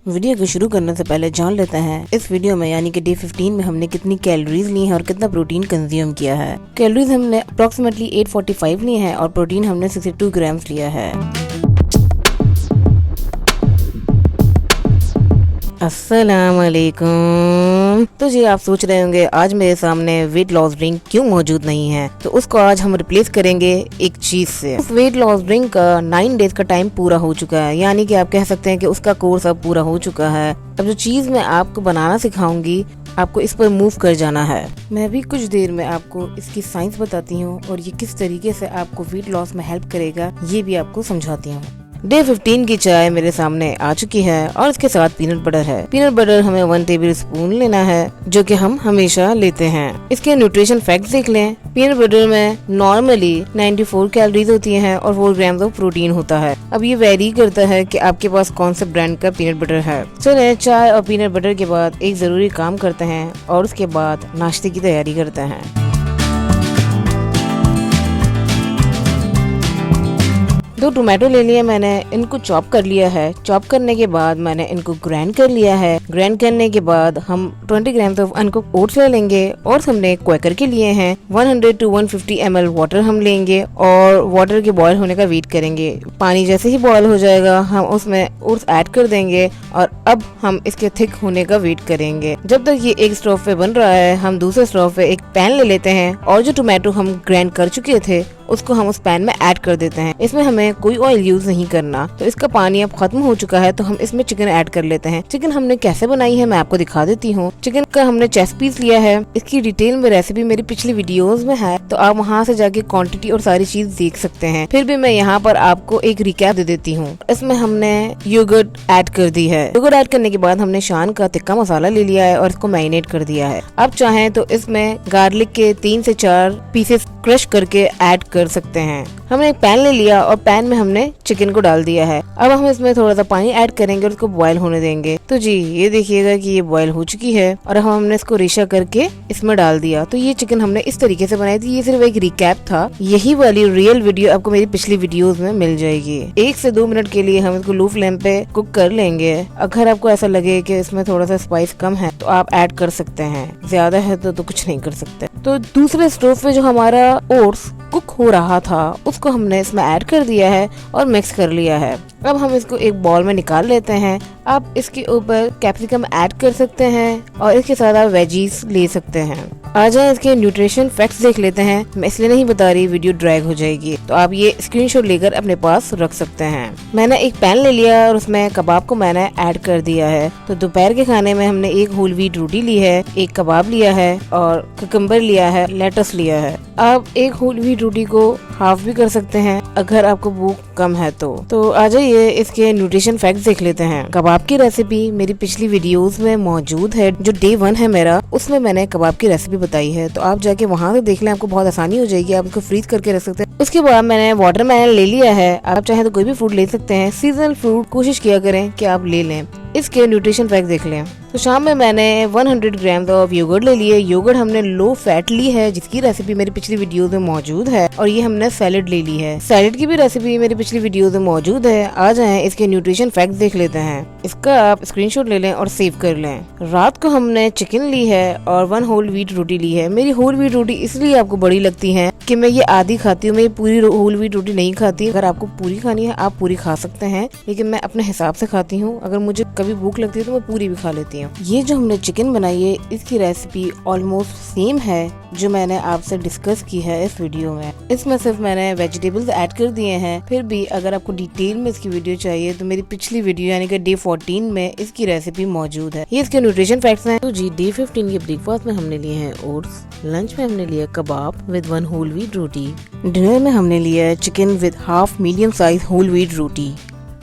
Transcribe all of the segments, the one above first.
Video को शुरू करने से पहले जान लेते हैं इस वीडियो में यानी कि डे 15 में हमने कितनी कैलोरीज ली हैं और कितना प्रोटीन कंज्यूम किया है। कैलोरीज हमने अप्रोक्सीमेटली 845 ली हैं और प्रोटीन हमने 62 ग्राम्स लिया है। अस्सलाम वालेकुम। तो जी आप सोच रहे होंगे आज मेरे सामने वेट लॉस ड्रिंक क्यों मौजूद नहीं है, तो उसको आज हम रिप्लेस करेंगे एक चीज से। उस वेट लॉस ड्रिंक का 9 डेज का टाइम पूरा हो चुका है, यानी कि आप कह सकते हैं कि उसका कोर्स अब पूरा हो चुका है। अब जो चीज मैं आपको बनाना सिखाऊंगी आपको इस पर मूव कर जाना है। मैं भी कुछ देर में आपको इसकी साइंस बताती हूँ और ये किस तरीके से आपको वेट लॉस में हेल्प करेगा ये भी आपको समझाती हूँ। डे 15 की चाय मेरे सामने आ चुकी है और इसके साथ पीनट बटर है। पीनट बटर हमें 1 टेबल स्पून लेना है, जो कि हम हमेशा लेते हैं। इसके न्यूट्रिशन फैक्ट देख लें। पीनट बटर में नॉर्मली 94 कैलोरीज होती हैं और 4 ग्राम्स ऑफ प्रोटीन होता है। अब ये वेरी करता है कि आपके पास कौन सा ब्रांड का पीनट बटर है। चलिए चाय और पीनट बटर के बाद एक जरूरी काम करते हैं और उसके बाद नाश्ते की तैयारी करते हैं। 2 टोमेटो ले लिए मैंने, इनको चॉप कर लिया है। चॉप करने के बाद मैंने इनको ग्राइंड कर लिया है। ग्राइंड करने के बाद हम 20 ग्राम्स ऑफ अनकुक्ड ओट्स ले लेंगे। ओट्स हमने क्वैकर के लिए हैं। 100 to 150 ml वाटर हम लेंगे और वाटर के बॉयल होने का वेट करेंगे। पानी जैसे ही बॉयल हो जाएगा हम उसमें ओट्स ऐड कर देंगे और अब हम इसके थिक होने का वेट करेंगे। जब तक ये एक स्टोव पे बन रहा है हम दूसरे स्टोव पे एक पैन ले लेते हैं और जो टोमेटो हम ग्राइंड कर चुके थे उसको हम उस पैन में ऐड कर देते हैं। इसमें हमें कोई ऑयल यूज नहीं करना। तो इसका पानी अब खत्म हो चुका है तो हम इसमें चिकन ऐड कर लेते हैं। चिकन हमने कैसे बनाई है मैं आपको दिखा देती हूँ। चिकन का हमने चेस्ट पीस लिया है। इसकी डिटेल में रेसिपी मेरी पिछली वीडियोस में है, तो आप वहाँ से जाके क्वांटिटी और सारी चीज देख सकते हैं। फिर भी मैं यहाँ पर आपको एक रिकैप दे देती हूँ। इसमें हमने योगर्ट ऐड कर दी है। योगर्ट ऐड करने के बाद हमने शान का तिक्का मसाला ले लिया है और इसको मैरिनेट कर दिया है। अब चाहें तो इसमें गार्लिक के 3 से 4 पीसेस क्रश करके ऐड कर सकते हैं। हमने एक पैन ले लिया और पैन में हमने चिकन को डाल दिया है। अब हम इसमें थोड़ा सा पानी ऐड करेंगे और उसको बॉयल होने देंगे। तो जी ये देखिएगा कि ये बॉयल हो चुकी है और अब हमने इसको रेशा करके इसमें डाल दिया। तो ये चिकन हमने इस तरीके से बनाई थी। ये सिर्फ एक रिकैप था। यही वाली रियल वीडियो आपको मेरी पिछली वीडियोस में मिल जाएगी। 1 से 2 मिनट के लिए हम इसको लो फ्लेम पे कुक कर लेंगे। अगर आपको ऐसा लगे कि इसमें थोड़ा सा स्पाइस कम है तो आप ऐड कर सकते हैं, ज्यादा है तो कुछ नहीं कर सकते। तो दूसरे स्टोव पे जो हमारा ओट्स कुक हो रहा था उसको हमने इसमें ऐड कर दिया है और मिक्स कर लिया है। अब हम इसको एक बॉल में निकाल लेते हैं। आप इसके ऊपर कैप्सिकम ऐड कर सकते हैं और इसके साथ आप वेजीज ले सकते हैं। आ जाए इसके न्यूट्रिशन फैक्ट्स देख लेते हैं। मैं इसलिए नहीं बता रही, वीडियो ड्रैग हो जाएगी, तो आप ये स्क्रीनशॉट लेकर अपने पास रख सकते हैं। मैंने एक पैन ले लिया और उसमें कबाब को मैंने ऐड कर दिया है। तो दोपहर के खाने में हमने एक होल व्हीट रोटी ली है, एक कबाब लिया है और कुकुम्बर लिया है, लेटस लिया है। आप एक होल व्हीट रोटी को हाफ भी कर सकते हैं अगर आपको भूख कम है तो आ जाइए इसके न्यूट्रिशन फैक्ट्स देख लेते हैं। कबाब की रेसिपी मेरी पिछली वीडियोस में मौजूद है। जो डे 1 है मेरा, उसमें मैंने कबाब की रेसिपी बताई है, तो आप जाके वहाँ से देख लें, आपको बहुत आसानी हो जाएगी। आप इसको फ्रीज करके रख सकते हैं। उसके बाद मैंने वाटरमेलन ले लिया है। आप चाहे तो कोई भी फ्रूट ले सकते हैं। सीजनल फ्रूट कोशिश किया करें कि आप ले लें। इसके न्यूट्रिशन फैक्ट देख लें। तो शाम में मैंने 100 ग्राम ऑफ योगर्ट ले लिए। योगर्ट हमने लो फैट ली है, जिसकी रेसिपी मेरी पिछली वीडियो में मौजूद है। और ये हमने सैलेड ले ली है। सैलेड की भी रेसिपी मेरी पिछली वीडियो में मौजूद है। आ जाएं इसके न्यूट्रिशन फैक्ट देख लेते हैं। इसका आप स्क्रीनशॉट ले लें और सेव कर लें। रात को हमने चिकन ली है और 1 होल व्हीट रोटी ली है। मेरी होल व्हीट रोटी इसलिए आपको बड़ी लगती है कि मैं ये आधी खाती हूँ, मैं पूरी होल व्हीट रोटी नहीं खाती। अगर आपको पूरी खानी है आप पूरी खा सकते हैं, लेकिन मैं अपने हिसाब से खाती हूँ। अगर मुझे कभी भूख लगती है तो मैं पूरी भी खा लेती हूँ। ये जो हमने चिकन बनाई है इसकी रेसिपी ऑलमोस्ट सेम है जो मैंने आपसे डिस्कस की है इस वीडियो में। इसमें सिर्फ मैंने वेजिटेबल्स ऐड कर दिए हैं। फिर भी अगर आपको डिटेल में इसकी वीडियो चाहिए तो मेरी पिछली वीडियो यानी कि डे 14 में इसकी रेसिपी मौजूद है। ये इसके न्यूट्रिशन फैक्ट्स हैं। तो जी डे 15 के ब्रेकफास्ट में हमने लिए हैं ओट्स, लंच में हमने लिया kebab with 1 whole wheat roti, dinner में हमने लिया है chicken with half medium size whole wheat roti.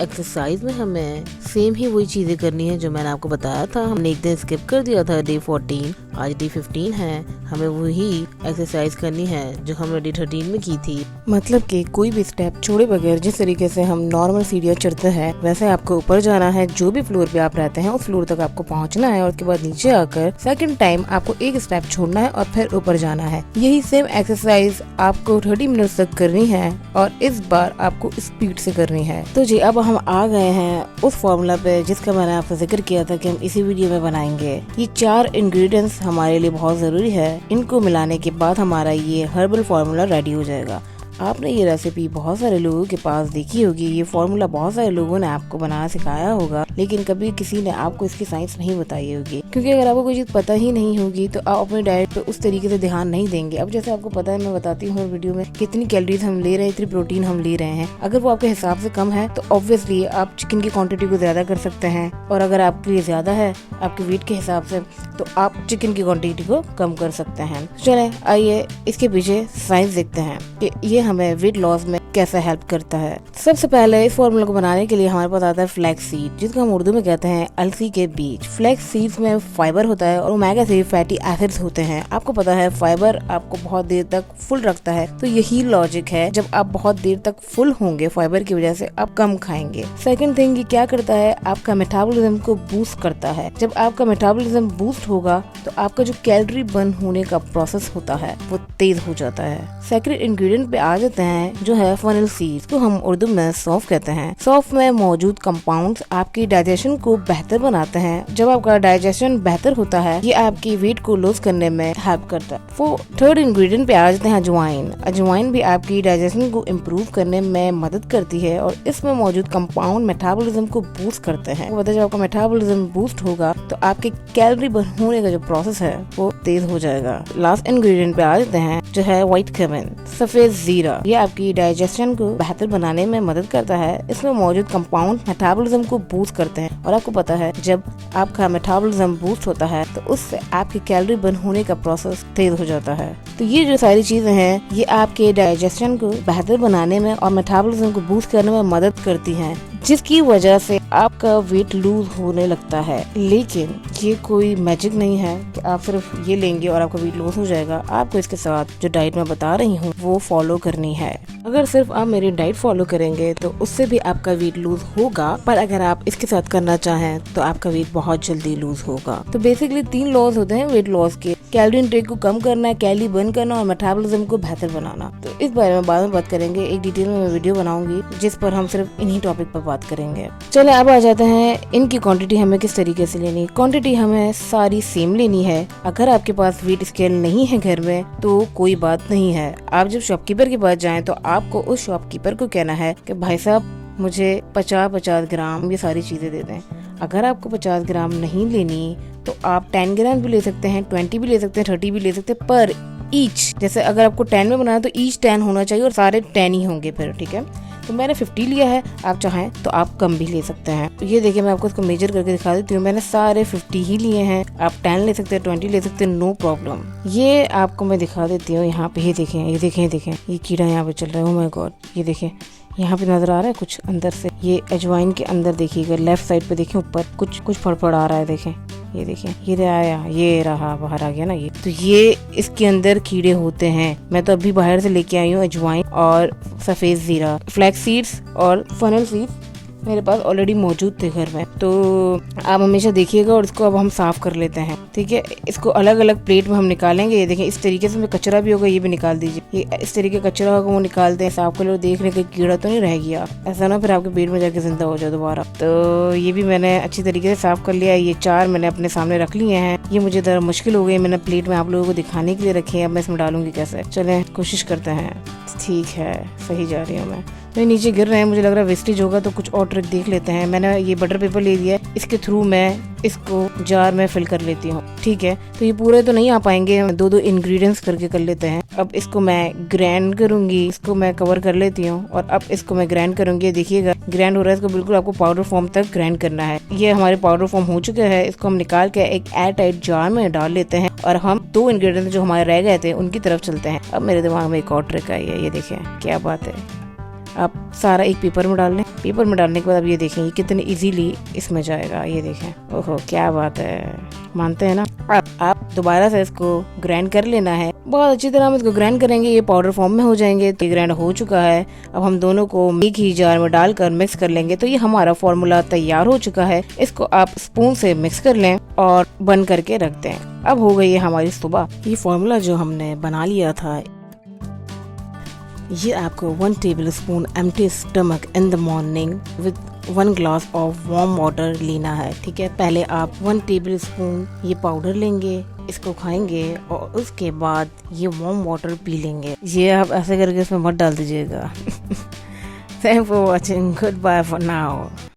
Exercise में हमें सेम ही वही चीजें करनी है जो मैंने आपको बताया था। हमने एक दिन स्किप कर दिया था डे 14, आज डे 15 है, हमें वही एक्सरसाइज करनी है जो हमने डे 13 में की थी। मतलब कि कोई भी स्टेप छोड़े बगैर जिस तरीके से हम नॉर्मल सीढ़ियाँ चढ़ते हैं वैसे आपको ऊपर जाना है। जो भी फ्लोर पे आप रहते हैं उस फ्लोर तक आपको पहुंचना है और उसके बाद नीचे आकर सेकंड टाइम आपको एक स्टेप छोड़ना है और फिर ऊपर जाना है। यही सेम एक्सरसाइज आपको 30 मिनट तक करनी है और इस बार आपको स्पीड से करनी है। तो जी अब हम आ गए हैं उस फॉर्मूला पे जिसका मैंने आपसे जिक्र किया था कि हम इसी वीडियो में बनाएंगे। ये 4 इंग्रेडिएंट्स हमारे लिए बहुत जरूरी है। इनको मिलाने के बाद हमारा ये हर्बल फॉर्मूला रेडी हो जाएगा। आपने ये रेसिपी बहुत सारे लोगों के पास देखी होगी, ये फॉर्मूला बहुत सारे लोगों ने आपको बनाना सिखाया होगा, लेकिन कभी किसी ने आपको इसकी साइंस नहीं बताई होगी। क्योंकि अगर आपको कोई चीज पता ही नहीं होगी तो आप अपनी डाइट पे उस तरीके से ध्यान नहीं देंगे। अब जैसे आपको पता है, मैं बताती हूँ वीडियो में कितनी कैलोरीज हम ले रहे हैं, इतनी प्रोटीन हम ले रहे हैं। अगर वो आपके हिसाब से कम है तो ऑब्वियसली आप चिकन की क्वांटिटी को ज्यादा कर सकते हैं, और अगर आपके लिए ज्यादा है आपके वेट के हिसाब से तो आप चिकन की क्वांटिटी को कम कर सकते हैं। चले आइए इसके पीछे साइंस देखते हैं कि ये हमें वेट लॉस में कैसे हेल्प करता है। सबसे पहले इस फॉर्मूला को बनाने के लिए हमारे पास आता है फ्लैक्स सीड, जिसको हम उर्दू में कहते हैं अलसी के बीज। फ्लैक्स सीड्स में फाइबर होता है और ओमेगा 3 फैटी एसिड्स होते हैं। आपको पता है फाइबर आपको बहुत देर तक फुल रखता है, तो यही लॉजिक है, जब आप बहुत देर तक फुल होंगे फाइबर की वजह से आप कम खाएंगे। सेकंड थिंग ये क्या करता है, आपका मेटाबॉलिज्म को बूस्ट करता है। जब आपका मेटाबॉलिज्म बूस्ट होगा तो आपका जो कैलोरी बर्न होने का प्रोसेस होता है वो तेज हो जाता है। सेकंड इंग्रेडिएंट पे आ जाते हैं जो है फनेल सीड्स, को हम उर्दू में सौंफ कहते हैं। सौंफ में मौजूद कंपाउंड्स आपकी डाइजेशन को बेहतर बनाते हैं। जब आपका डाइजेशन बेहतर होता है ये आपकी वेट को लूज करने में हेल्प करता है। वो थर्ड इंग्रेडिएंट पे आ जाते हैं अजवाइन। अजवाइन भी आपकी डाइजेशन को इम्प्रूव करने में मदद करती है और इसमें मौजूद कंपाउंड मेटाबॉलिज्म को बूस्ट करते हैं। वो जब आपका मेटाबॉलिज्म बूस्ट होगा तो आपके कैलोरी बर्न होने का जो प्रोसेस है वो तेज हो जाएगा। लास्ट इंग्रेडिएंट पे आ जाते हैं जो है व्हाइट क्यूमिन, सफेद जीरा। ये आपकी डाइजेशन को बेहतर बनाने में मदद करता है। इसमें मौजूद कंपाउंड मेटाबॉलिज्म को बूस्ट करते हैं और आपको पता है जब आपका मेटाबॉलिज्म बूस्ट होता है तो उससे आपकी कैलोरी बर्न होने का प्रोसेस तेज हो जाता है। तो ये जो सारी चीजें हैं ये आपके डाइजेशन को बेहतर बनाने में और मेटाबॉलिज्म को बूस्ट करने में मदद करती हैं, जिसकी वजह से आपका वेट लूज होने लगता है। लेकिन ये कोई मैजिक नहीं है कि आप सिर्फ ये लेंगे और आपका वेट लूज हो जाएगा। आपको इसके साथ जो डाइट मैं बता रही हूँ वो फॉलो करनी है। अगर सिर्फ आप मेरी डाइट फॉलो करेंगे तो उससे भी आपका वेट लूज होगा, पर अगर आप इसके साथ करना चाहें तो आपका वेट बहुत जल्दी लूज होगा। तो बेसिकली 3 लॉज होते हैं वेट लॉस के, कैलोरी इंटेक को कम करना, कैलोरी बर्न करना और मेटाबॉलिज्म को बेहतर बनाना। तो इस बारे में बाद में बात करेंगे, एक डिटेल में मैं वीडियो बनाऊंगी जिस पर हम सिर्फ इन्हीं टॉपिक पर बात करेंगे। चले अब आ जाते हैं इनकी क्वांटिटी हमें किस तरीके से लेनी। क्वांटिटी हमें सारी सेम लेनी है। अगर आपके पास वेट स्केल नहीं है घर में तो कोई बात नहीं है। आप जब शॉपकीपर के पास जाएं तो आपको उस शॉपकीपर को कहना है कि भाई साहब मुझे 50-50 ग्राम ये सारी चीजें दे दें। अगर आपको 50 ग्राम नहीं लेनी तो आप 10 ग्राम भी ले सकते हैं, 20 भी ले सकते हैं, 30 भी ले सकते हैं, पर ईच जैसे अगर आपको 10 में बनाना तो ईच 10 होना चाहिए और सारे 10 ही होंगे फिर, ठीक है। तो मैंने 50 लिया है, आप चाहें तो आप कम भी ले सकते हैं। तो ये देखिए मैं आपको इसको मेजर करके दिखा देती हूँ। मैंने सारे 50 ही लिए हैं, आप 10 ले सकते हैं, 20 ले सकते हैं, नो प्रॉब्लम। ये आपको मैं दिखा देती हूँ। यहाँ पे ये देखें, ये देखें, देखें ये कीड़ा यहाँ पे चल रहा है। ओह माय गॉड, ये देखें यहाँ पे नजर आ रहा है कुछ अंदर से। ये अजवाइन के अंदर देखिएगा, लेफ्ट साइड पे देखें ऊपर कुछ फड़फड़ आ रहा है। देखें ये देखें, ये आया, ये रहा, बाहर आ गया ना। ये तो ये इसके अंदर कीड़े होते हैं। मैं तो अभी बाहर से लेके आई हूँ अजवाइन और सफेद जीरा। फ्लैक्स सीड्स और फनेल सीड्स मेरे पास ऑलरेडी मौजूद थे घर में, तो आप हमेशा देखिएगा। और इसको अब हम साफ कर लेते हैं, ठीक है। इसको अलग अलग प्लेट में हम निकालेंगे। ये देखें इस तरीके से कचरा भी होगा ये भी निकाल दीजिए। ये इस तरीके का कचरा होगा वो निकालते हैं, साफ कर लो, देख रहे कीड़ा तो नहीं रह गया, ऐसा ना फिर आपके पेट में जाके जिंदा हो जाए दोबारा। तो ये भी मैंने अच्छी तरीके से साफ कर लिया है। ये 4 मैंने अपने सामने रख लिए हैं। ये मुझे जरा मुश्किल हो गई, मैंने प्लेट में आप लोगों को दिखाने के लिए रखे हैं। अब मैं इसमें डालूंगी कैसे, चले कोशिश करते हैं। ठीक है, सही जा रही हूँ मैं। तो नीचे गिर रहे हैं, मुझे लग रहा है वेस्टेज होगा, तो कुछ और ट्रिक देख लेते हैं। मैंने ये बटर पेपर ले लिया है, इसके थ्रू मैं इसको जार में फिल कर लेती हूँ, ठीक है। तो ये पूरे तो नहीं आ पाएंगे, 2-2 इंग्रेडिएंट्स करके कर लेते हैं। अब इसको मैं ग्राइंड करूंगी, इसको मैं कवर कर लेती हूँ और अब इसको मैं ग्राइंड करूंगी। देखिएगा ग्राइंड हो रहा है, इसको बिल्कुल आपको पाउडर फॉर्म तक ग्राइंड करना है। ये हमारे पाउडर फॉर्म हो चुका है। इसको हम निकाल के एक एयर टाइट जार में डाल लेते हैं और हम 2 इंग्रेडिएंट जो हमारे रह गए थे उनकी तरफ चलते हैं। अब मेरे दिमाग में एक और ट्रिक आई है, ये देखें क्या बात है। आप सारा एक पेपर में डाल लें। पेपर में डालने के बाद अब ये देखें ये कितने इजीली इसमें जाएगा। ये देखें, ओहो क्या बात है, मानते हैं ना। अब आप दोबारा से इसको ग्राइंड कर लेना है। बहुत अच्छी तरह हम इसको ग्राइंड करेंगे, ये पाउडर फॉर्म में हो जाएंगे। ये ग्राइंड हो चुका है। अब हम दोनों को एक ही जार में डालकर मिक्स कर लेंगे। तो ये हमारा फॉर्मूला तैयार हो चुका है। इसको आप स्पून से मिक्स कर लें और बंद करके रख दें। अब हो गई है हमारी सुबह। ये फॉर्मूला जो हमने बना लिया था, ये आपको 1 tablespoon empty stomach in the morning with 1 glass of warm water लेना है। ठीक है, पहले आप 1 टेबलस्पून ये पाउडर लेंगे, इसको खाएंगे और उसके बाद ये वार्म वाटर पी लेंगे। ये आप ऐसे करके इसमें मत डाल दीजिएगा। Thank for watching, good bye for now.